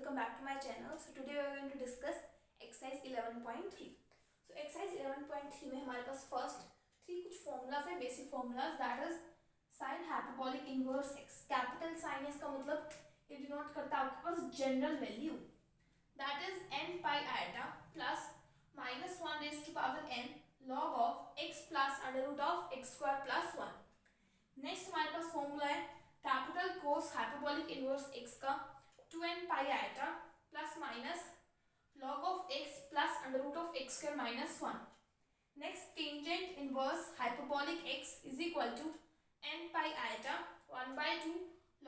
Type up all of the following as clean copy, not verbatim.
welcome back to my channel. So today we are going to discuss exercise 11.3. So exercise 11.3 में हमारे पास first three कुछ formulas है, basic formulas, that is sin hyperbolic inverse x. Capital sin है, इसका मतलब ये denote करता है आपके पास general value, that is n pi iota plus minus 1 raised to power n log of x plus under root of x square plus 1. Next हमारे पास formula है capital cos hyperbolic inverse x का 2n pi iota plus minus log of x plus under root of x square minus 1. Next tangent inverse hyperbolic x is equal to n pi iota 1/2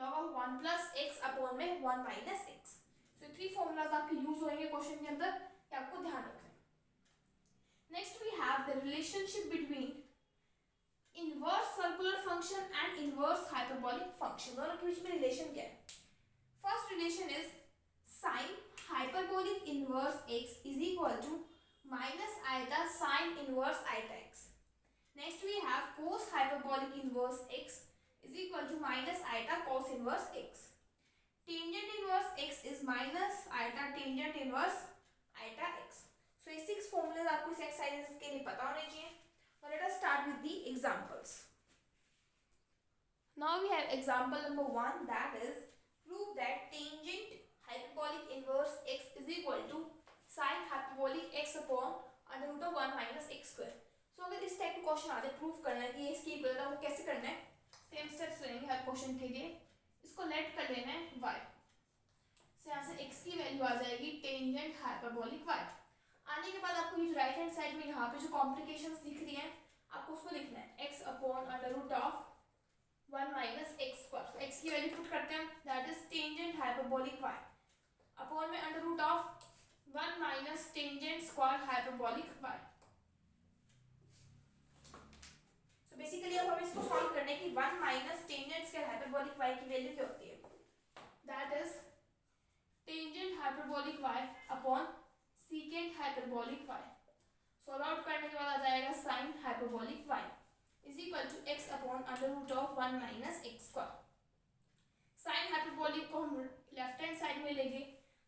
log of 1 plus x upon में 1 minus x. So three formulas आपके use होंगे question के अंदर, ये आपको ध्यान रखना है. Next we have the relationship between inverse circular function and inverse hyperbolic function. दोनों के बीच में रिलेशन क्या है? First relation is sine hyperbolic inverse x is equal to minus iota sine inverse iota x. Next we have cos hyperbolic inverse x is equal to minus iota cos inverse x. Tangent inverse x is minus iota tangent inverse iota x. So ये six formulas आपको इस exercise के लिए पता होने चाहिए. Let us start with the examples. Now we have example number 1, that is prove that tangent hyperbolic inverse x is equal to sin hyperbolic x upon under root of 1 minus x square. So अगर इस type का question आते prove करना है कि ये इसकी equal है, वो कैसे करना है? सेम स्टेप्स लेंगे हर क्वेश्चन के लिए. इसको लेट कर लेना है y. से यहाँ से x की वैल्यू आ जाएगी टेंजेंट हाइपरबोलिक y. आने के बाद आपको ये राइट हैंड साइड में यहाँ पे जो कॉम्प्लिकेशंस दिख रही हैं आपको उसको लिखना है x upon under root of 1 minus x square. तो x की वैल्यू पुट करते हैं, that is tangent hyperbolic y upon में under root of 1 minus tangent square hyperbolic y. So basically अब हमें इसको सॉल्व करने की 1 minus tangent square hyperbolic y की वैल्यू क्या होती है? That is tangent hyperbolic y upon secant hyperbolic y. Solve out करने के बाद आ जाएगा sine hyperbolic y is equal to x upon under root of 1 minus x square. Sine hyperbolic को हम लेफ्ट हैंड साइड में लेंगे,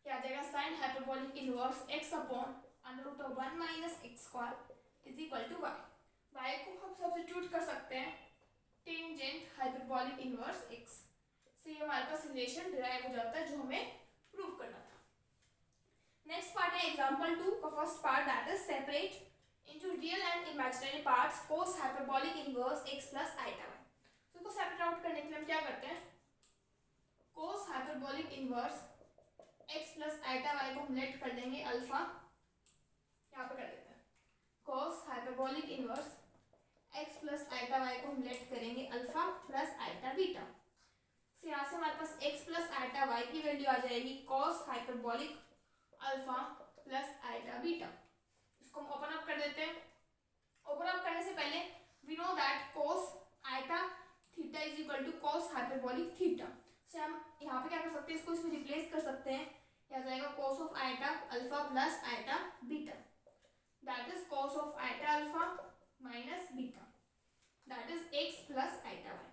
क्या आ जाएगा sine hyperbolic inverse x upon under root of 1 minus x square is equal to y. y को हम substitute कर सकते हैं टेंजेंट हाइपरबोलिक इनवर्स x से. ये हमारे पास रिलेशन डिराइव हो जाता है जो हमें प्रूव करना था. नेक्स्ट पार्ट है एग्जांपल 2 का first part, that is separate into real and imaginary parts cos hyperbolic inverse x plus iota y. तो इसको सेपरेट आउट करने के लिए हम क्या करते हैं? Cos hyperbolic inverse x plus iota y को हम लेट कर देंगे अल्फा. यहाँ पे कर देते हैं cos hyperbolic inverse x plus iota y को हम लेट करेंगे अल्फा प्लस आइटा बीटा. तो यहाँ से हमारे पास x प्लस आइटा y की वैल्यू आ जाएगी cos hyperbolic alpha plus iota beta. इसको हम ओपन अप कर देते हैं. ओपन अप करने से पहले we know that cos iota theta is equal to cos hyperbolic theta. से हम यहाँ पे क्या कर सकते हैं, इसको इसमें रिप्लेस कर सकते हैं. क्या जाएगा cos of iota alpha plus iota beta, that is cos of iota alpha minus beta, that is x plus iota y.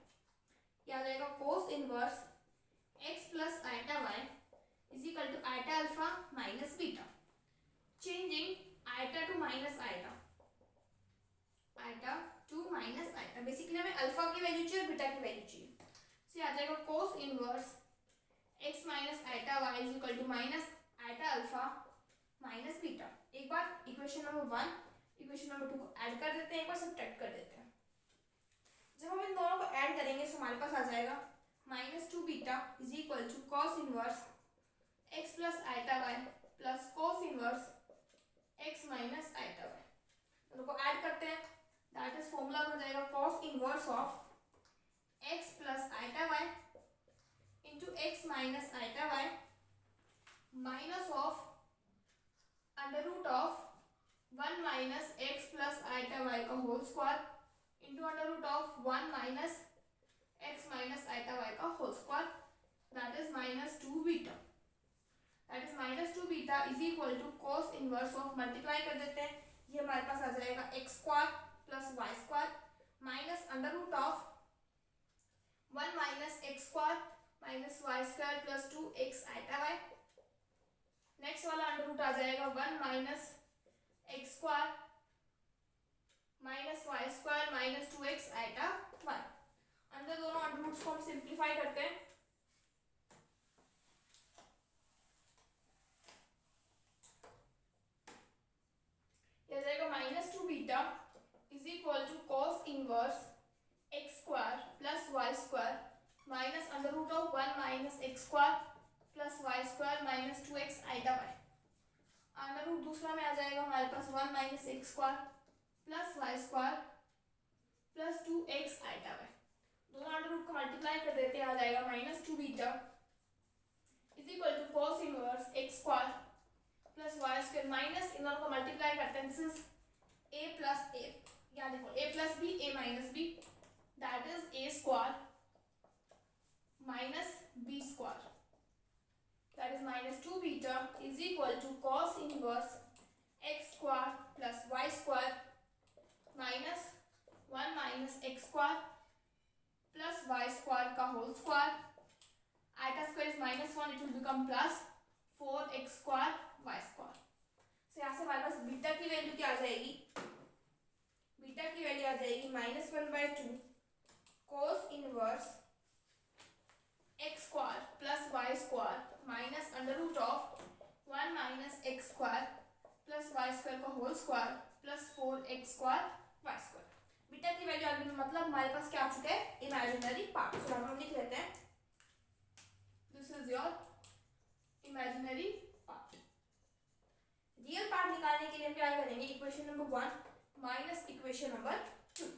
क्या जाएगा cos inverse x plus iota y is equal to iota alpha minus beta. Changing iota to minus iota. Iota to minus iota. Basically हमें alpha की value चाहिए और beta की value चाहिए. से आ जाएगा cos inverse x minus iota y is equal to minus iota alpha minus beta. एक बार इक्वेशन नंबर 1 इक्वेशन नंबर 2 को ऐड कर देते हैं, एक बार सब्ट्रैक्ट कर देते हैं. जब हम इन दोनों को ऐड करेंगे तो हमारे पास आ जाएगा -2 beta is equal to cos inverse x plus iota y plus cos inverse x minus iota y. दोनों को ऐड करते हैं, दैट इज फॉर्मूला बन जाएगा cos inverse of x plus iota y into x minus iota y minus of under root of 1 minus x plus iota y का whole square into under root of 1 minus x minus iota y का whole square, that is -2 beta. That is -2 beta is equal to cos inverse of, multiply कर देते हैं, ये हमारे पास आ जाएगा x square plus y square minus under root of 1 minus x square minus y square plus 2x iota y next वाला under root आ जाएगा 1 minus x square minus y square minus 2x iota y. अंदर दोनों under roots को हम simplify करते हैं। यह जाएगा minus 2 beta is equal to cos inverse x square plus y square minus under root of 1 minus x square plus y square minus 2x iota y. Under root दूसरा में आ जाएगा हमारे पास 1 minus x square plus y square plus 2x iota y. दोनों under root को multiply कर देते हैं, आ जाएगा minus 2 beta is equal to cos inverse x square plus y square minus इन दोनों को मल्टीप्लाई करते हैं, this is a plus a, यहाँ देखो a plus b a minus b that is a square minus b square that is minus 2 beta is equal to cos inverse x square plus y square minus 1 minus x square plus y square का whole square iota square is minus 1, it will become plus 4x square y square. तो यहाँ से हमारे पास beta की value क्या आ जाएगी, beta की वैल्यू आ जाएगी minus 1/2 cos inverse x square plus y square minus under root of 1 minus x square plus y square का whole square plus 4x square y square. Beta की वैल्यू आगे मतलब हमारे पास क्या आ चुका है, इमेजिनरी पार्ट। तो हम लिख लेते हैं this is your imaginary part. Real part निकालने के लिए हम क्या करेंगे, equation number 1 minus equation number 2।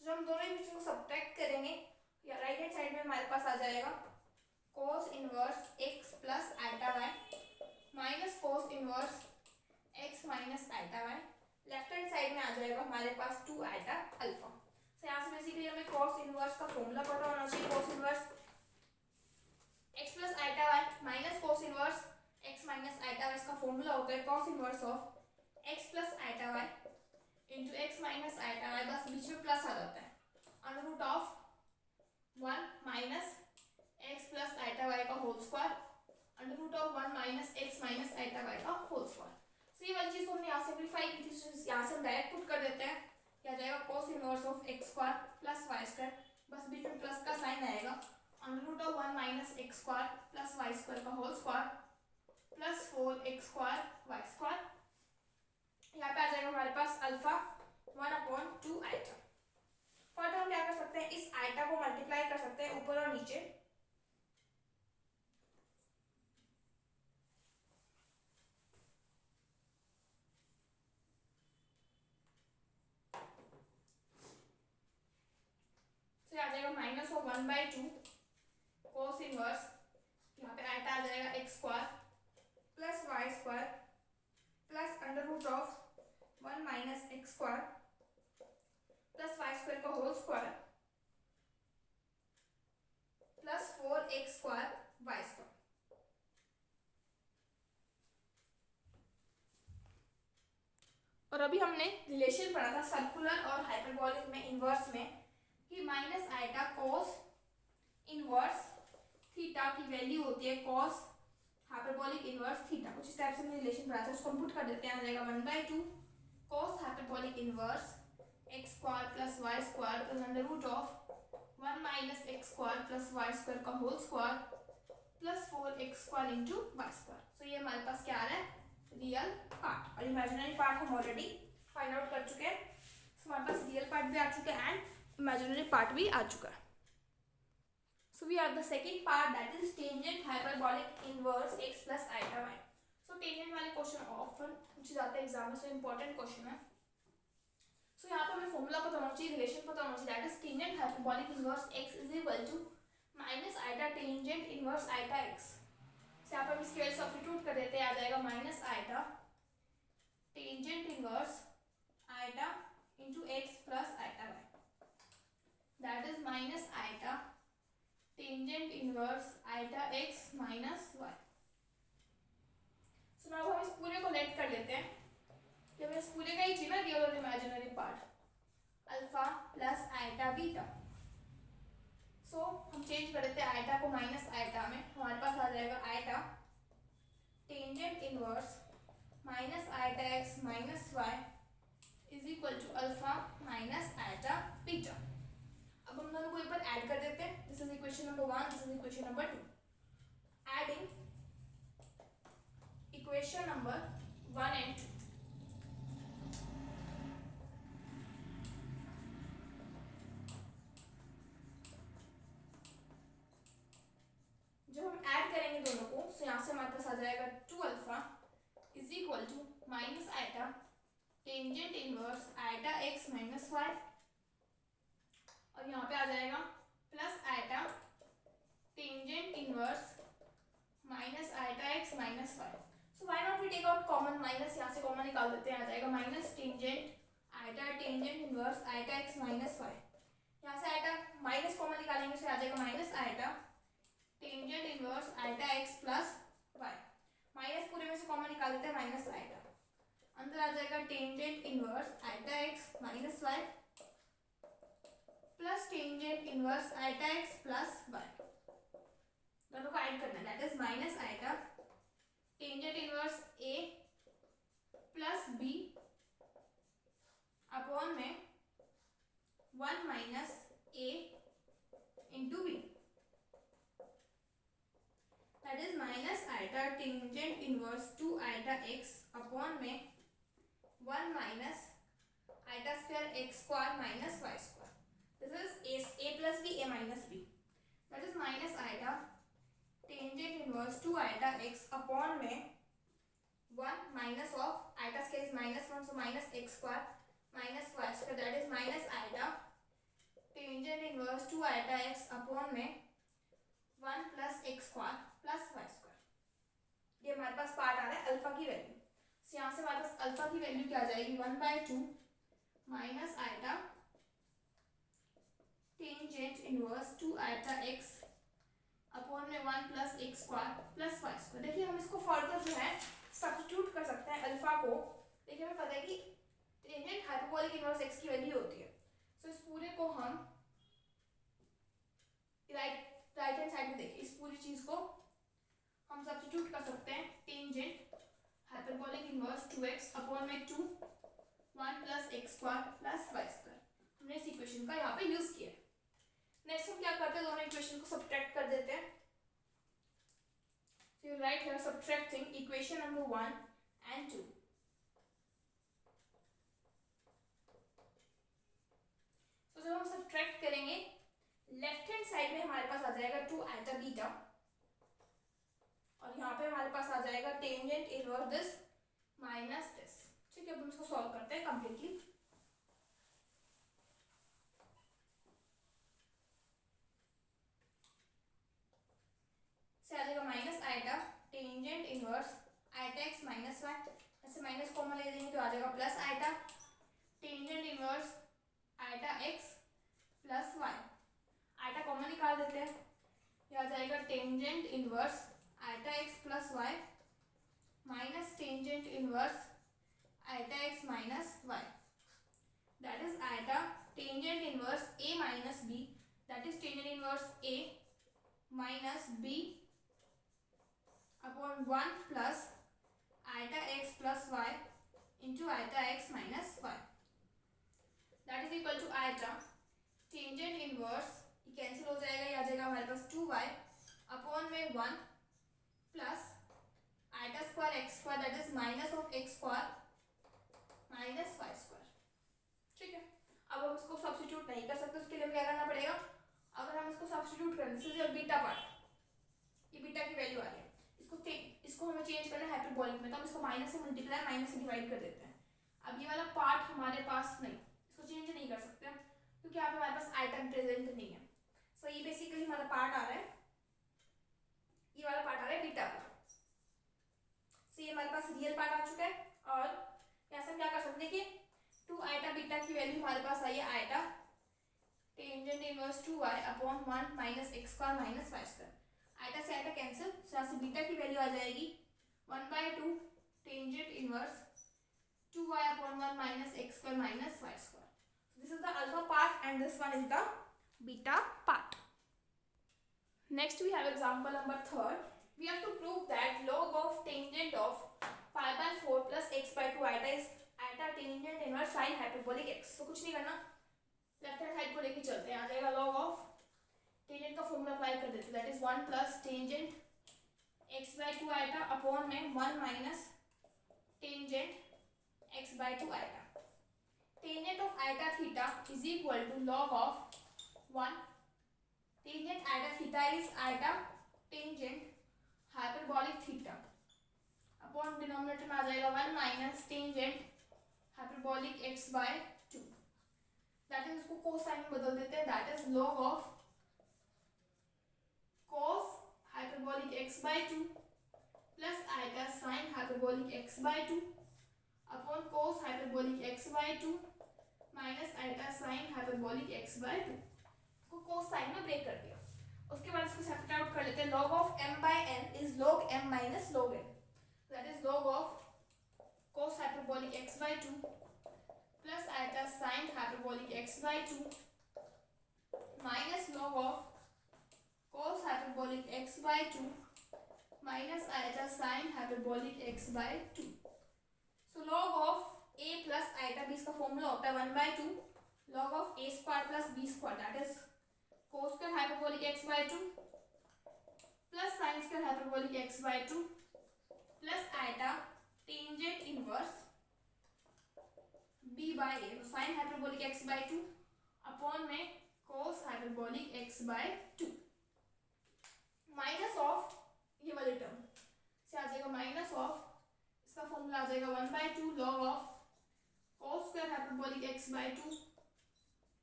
तो हम दोनों इक्वेशन को सब्ट्रैक्ट करेंगे, या राइट हैंड साइड में हमारे पास आ जाएगा cos inverse x plus iota y minus cos inverse x minus iota y। Left hand side में आ जाएगा हमारे पास 2 आइटा अल्फा। तो यहाँ से बेसिकली हमें cos इनवर्स का फॉर्मूला पता होना चाहिए, cos inverse x plus iota y minus cos inverse x minus iota y। इसका फॉर्मूला होता है cos inverse of x plus iota y into x minus iota y, बस बीच में प्लस आ जाता है, under root of 1 minus x plus iota y का whole square under root of 1 minus x minus iota y का whole square. So ये वाली चीज को हमने यहाँ सिंप्लीफाई की थी, यहाँ से हम डायरेक्ट पुट कर देते हैं, क्या जाएगा cos inverse of x square plus y square, बस बीच में प्लस का साइन आएगा, under root of 1 minus x square plus y square का whole square plus 4x square y square. यहाँ पे आ जाएगा हमारे पास अल्फा 1/2 आइटा। फर्दर हम क्या कर सकते हैं, इस आइटा को मल्टीप्लाई कर सकते हैं ऊपर और नीचे, तो आ जाएगा माइनस ऑफ 1/2 कोस इनवर्स, यहाँ पे आइटा आ जाएगा x square plus y square plus under root of 1 minus x square plus y square का whole square plus 4x square y square. और अभी हमने रिलेशन पढ़ा था सर्कुलर और हाइपरबोलिक में इनवर्स में कि minus iota cos inverse theta की वैल्यू होती है कॉस हाइपरबोलिक इनवर्स थीटा। कुछ इस टाइप से हमने रिलेशन पढ़ा था, उसको हम पुट कर देते हैं, आ जाएगा 1/2 cos hyperbolic inverse x square plus y square plus under root of 1 minus x square plus y square का whole square plus 4x square into y square. So ये हमारे पास क्या आ रहा है, रियल पार्ट, और इमेजिनरी पार्ट हम ऑलरेडी फाइंड आउट कर चुके हैं। सो हमारे पास रियल पार्ट भी आ चुका है एंड इमेजिनरी पार्ट भी आ चुका है। So we have the second part, that is tangent hyperbolic inverse x plus iota y. So tangent वाले क्वेश्चन ऑफन पूछे जाते हैं एग्जाम में, सो इम्पोर्टेंट क्वेश्चन है। सो यहाँ पे हमें फॉर्मूला पता होना चाहिए, रिलेशन पता होना चाहिए, that is tangent hyperbolic inverse x is equal to minus iota tangent inverse iota x। so यहाँ पे हम इसकी वैल्यू सब्स्टिट्यूट कर देते हैं, आ जाएगा minus iota tangent inverse iota into x plus iota y, that is minus iota tangent inverse iota x minus y। Plus iota beta. So हम चेंज कर देते हैं आयटा को माइनस आयटा में, हमारे पास आ जाएगा iota tangent inverse minus iota x minus y is equal to alpha minus iota beta. अब हम दोनों को एक बार ऐड कर देते हैं। This is equation number 1, this is equation number 2। Adding equation number 1 and 2। जब हम ऐड करेंगे दोनों को तो यहाँ से हमारे पास आ जाएगा 2 alpha is equal to minus iota tangent inverse iota x minus y, और यहाँ पे आ जाएगा plus iota tangent inverse minus iota x minus y. So why not we take out common minus, यहाँ से कॉमन निकाल देते हैं, आ जाएगा minus tangent iota tangent inverse iota x minus y. यहाँ से आयटा माइनस कॉमन निकालेंगे तो आ जाएगा minus iota tangent inverse iota x plus y. Minus पूरे में से कॉमन निकाल देते हैं, माइनस आयटा अंदर आ जाएगा tangent inverse iota x minus y plus tangent inverse iota x plus y. दोनों को ऐड करना है, that is minus iota tangent inverse a plus b upon में 1 minus a into b, that is minus iota tangent inverse 2 iota x upon में 1 minus iota square x square minus y square. This is a plus b, a minus b, that is minus iota tangent inverse 2 iota x upon में 1 minus of iota square is minus 1, so minus x square minus y square, that is minus iota tangent inverse 2 iota x upon में 1 plus x square plus y square। ये हमारे पास part आ रहा है alpha की value. so यहाँ से हमारे पास alpha की वैल्यू क्या आ जाएगी 1/2 minus iota tangent inverse 2 iota x upon में 1 plus x square plus y square. देखिए हम इसको फर्दर जो है सब्स्टिट्यूट कर सकते हैं अल्फा को। देखिए हमें पता है कि टेंजेंट हाइपरबोलिक इनवर्स x की वैल्यू होती है। सो इस पूरे को हम राइट हैंड साइड में देखिए, इस पूरी चीज को हम सब्स्टिट्यूट कर सकते हैं tangent hyperbolic inverse 2x upon में 2 1 plus x square plus y square. हमने इस इक्वेशन का यहाँ पे यूज किया है। नेक्स्ट हम क्या करते हैं, दोनों इक्वेशन को सब्ट्रैक्ट कर देते हैं। So you right here subtracting equation number 1 and 2। तो जब हम सब्ट्रैक्ट करेंगे लेफ्ट हैंड साइड में हमारे पास आ जाएगा 2 आयटा बीटा, और यहाँ पे हमारे पास आ जाएगा tangent inverse this minus this. ठीक है, अब हम इसको सॉल्व करते हैं कंप्लीटली। से आ जाएगा minus iota tangent inverse iota x minus y, ऐसे माइनस कॉमन ले देंगे तो आ जाएगा plus iota tangent inverse iota x plus y. Iota common निकाल देते हैं, ये आ जाएगा tangent inverse iota x plus y minus tangent inverse iota x minus y, that is iota tangent inverse a minus b, that is tangent inverse a minus b upon 1 plus iota x plus Y into iota x minus y, that is equal to iota tangent inverse, ये cancel हो जाएगा, ये आ जाएगा हमारे पास 2y upon में 1 plus iota square x square, that is minus of x square minus y square. ठीक है, अब हम इसको सब्स्टिट्यूट नहीं कर सकते, उसके लिए क्या करना पड़ेगा, अगर हम इसको सब्स्टिट्यूट करें, this is your beta part, ये बीटा की वैल्यू आ रही है, इसको हमें चेंज करना है हाइपरबोलिक में, तो हम इसको माइनस से मल्टीप्लाई माइनस से डिवाइड कर देते हैं। अब ये वाला पार्ट हमारे पास नहीं, इसको चेंज नहीं कर सकते क्योंकि यहाँ पे हमारे पास आइटम प्रेजेंट नहीं है। सो ये बेसिकली हमारा पार्ट आ रहा है, ये वाला पार्ट आ रहा है बीटा वाला। सो ये हमारे पास रियल पार्ट आ चुका है, और यहाँ से हम क्या कर सकते हैं कि 2 आयटा बीटा की वैल्यू हमारे पास आई है iota tangent inverse 2y upon 1 minus x square minus y square. Iota से आयटा कैंसिल, तो यहाँ से बीटा की वैल्यू आ जाएगी 1/2 tangent inverse 2y upon 1 minus x square minus y square. This is the alpha part and this one is the beta part. Next we have example number 3rd. We have to prove that log of tangent of pi by 4 plus x by 2 iota is iota tangent inverse sin hyperbolic x. So कुछ नहीं करना, left hand side को लेके चलते हैं. आ जाएगा log of tangent का फॉर्मूला अप्लाई कर देते हैं, that is 1 plus tangent x by 2 iota upon में 1 minus tangent x by 2 iota. Tangent of iota theta is equal to log of 1. Tangent iota theta is iota tangent hyperbolic theta upon denominator में आ जाएगा 1 minus tangent hyperbolic x by 2. That is उसको cosine में बदल देते हैं, that is log of cos hyperbolic x by 2 plus iota sin hyperbolic x by 2 upon cos hyperbolic x by 2 minus iota sin hyperbolic x by 2 को cosine में break कर दिया. उसके बाद इसको सेपरेट आउट कर लेते हैं. log of m by n is log m minus log n, that is log of cos hyperbolic x by 2 plus iota sin hyperbolic x by 2 minus log of cos hyperbolic x by 2 minus iota sin hyperbolic x by 2. So log of a plus iota b इसका formula होता है 1 by 2 log of a square plus b square, that is cos square hyperbolic x by 2 plus sin square hyperbolic x by 2 plus iota tangent inverse b by a, so sin hyperbolic x by 2 upon में cos hyperbolic x by 2 minus of ये वाली term से आ जाएगा minus of, इसका formula आ जाएगा 1 by 2 log of cos square hyperbolic x by 2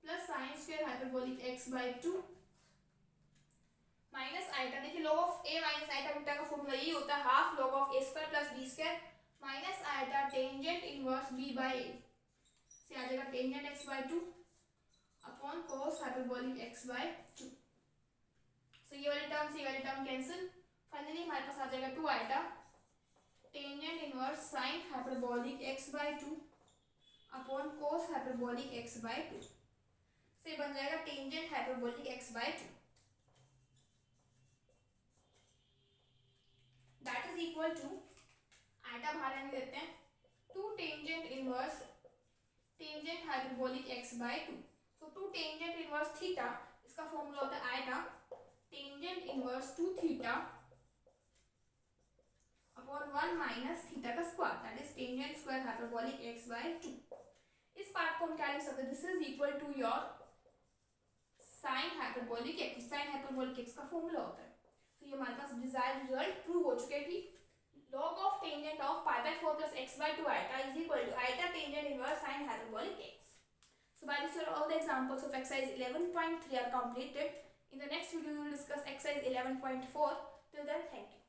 plus sin square hyperbolic x by 2 minus iota. देखिए log of a minus iota beta का formula यही होता है, half log of a square plus b square minus iota tangent inverse b by a से आ जाएगा tangent x by 2 upon cos hyperbolic x by 2. So ये वाली term से ये वाली टर्म कैंसिल. फाइनली हमारे पास आ जाएगा 2 iota tangent inverse sin hyperbolic x by 2 upon cos hyperbolic x by 2 से बन जाएगा tangent hyperbolic x by 2. That is equal to iota बाहर आने देते हैं 2 tangent inverse tangent hyperbolic x by 2. So 2 tangent inverse theta, इसका formula होता है iota tangent inverse 2 theta upon 1 minus theta का square, that is tangent square hyperbolic x by 2. इस part को हम क्या लिख सकते हैं, this is equal to your sin hyperbolic x. sin hyperbolic x का फॉर्मूला होता है. तो ये हमारे पास डिजायर्ड रिजल्ट प्रूव हो चुके हैं कि log of tangent of pi by 4 plus x by 2 iota is equal to iota tangent inverse sin hyperbolic x. So by this all the examples of exercise 11.3 are completed. In the next video we will discuss exercise 11.4. Till then, thank you.